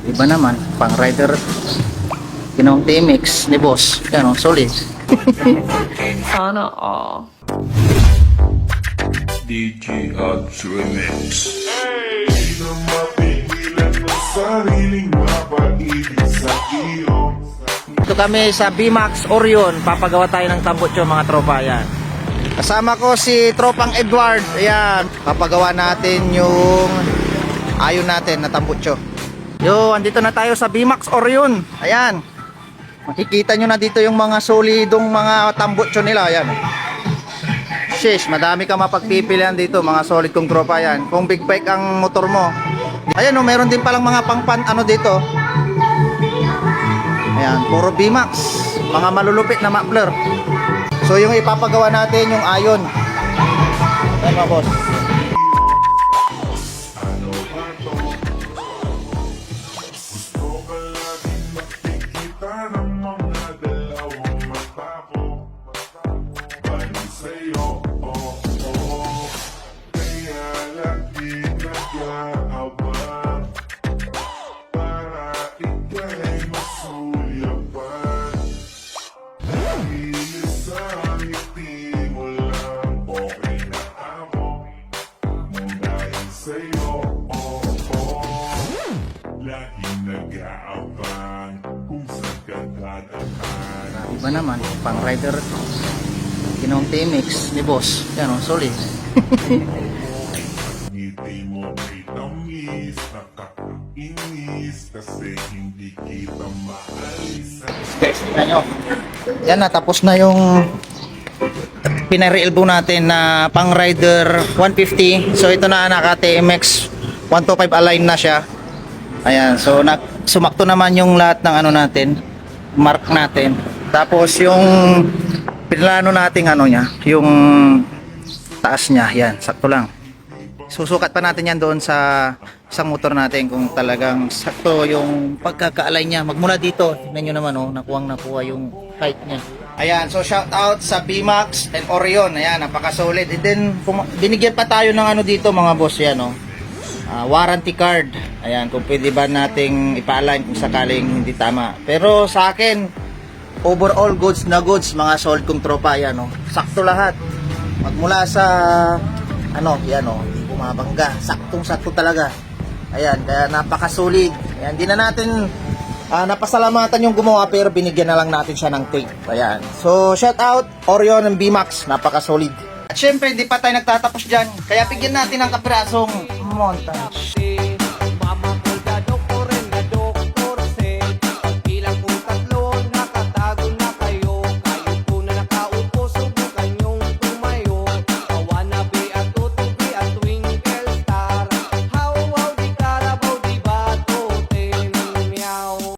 Iba naman, pang rider. Ginawang TMX ni boss. Yan o, solid. Sana all. DJ Odds Remix. Di na mapigilan ng sariling mapaibig sa iyo. Ito kami sa BMAX Orion. Papagawa tayo ng tambutso mga tropa. Yan. Kasama ko si Tropang Edward. Ayan. Papagawa natin yung ayon natin na tambutso. Yo, andito na tayo sa BMAX Orion. Ayan. Makikita nyo na dito yung mga solidong mga tambutso nila. Ayan. Shish, madami ka mapagpipilian dito, mga solid kong tropa yan. Kung big bike ang motor mo. Ayan, meron din palang mga pangpan ano dito. Ayan, puro BMAX. Mga malulupit na muffler. So yung ipapagawa natin yung ayon. Ayan mga boss. Ano ba to? Gusto ka laging makikita ng mga dalawang mata ko. Balik sa'yo, oh, oh. Kaya lagi nag-aabang para ika'y masuyapan. Dahil sa ngiti mo lang, okay na ako. Dahil sa'yo, oh, oh. Laging nag-aabang kung saan ka dadaan. Iba naman, pang rider. Ginawang TMX ni boss. Yan o, solid. Ngiti mo ay tamis, nakakainis kasi hindi kita maalis. Tingnan nyo. Yan na, tapos na yung pinare-elbow natin na pang rider 150. So ito na naka TMX 125 align na siya. Ayan, so sumakto naman yung lahat ng ano natin, mark natin. Tapos yung pinlano nating ano niya, yung taas niya, yan, sakto lang. Susukat pa natin yan doon sa isang motor natin kung talagang sakto yung pagkaka-align niya. Magmula dito, tignan nyo naman oh, nakuha yung height niya. Ayan, so shout out sa BMAX and Orion. Ayan, napaka-solid. And then, binigyan pa tayo ng ano dito mga boss, yan oh. Warranty card. Ayan, kung pwede ba nating ipa-align kung sakaling hindi tama. Pero sa akin, overall goods na goods, mga solid kong tropa. Ayan oh, sakto lahat. Magmula sa ano, yan oh, hindi bumabangga. Saktong-sakto talaga. Ayan, kaya napaka-solid. Ayan, di na natin napasalamatan yung gumawa pero binigyan na lang natin siya ng tape. Ayan. So, shout out Orion and BMAX, napaka-solid. At syempre, hindi pa tayo nagtatapos dyan. Kaya bigyan natin ng kapirasong montage.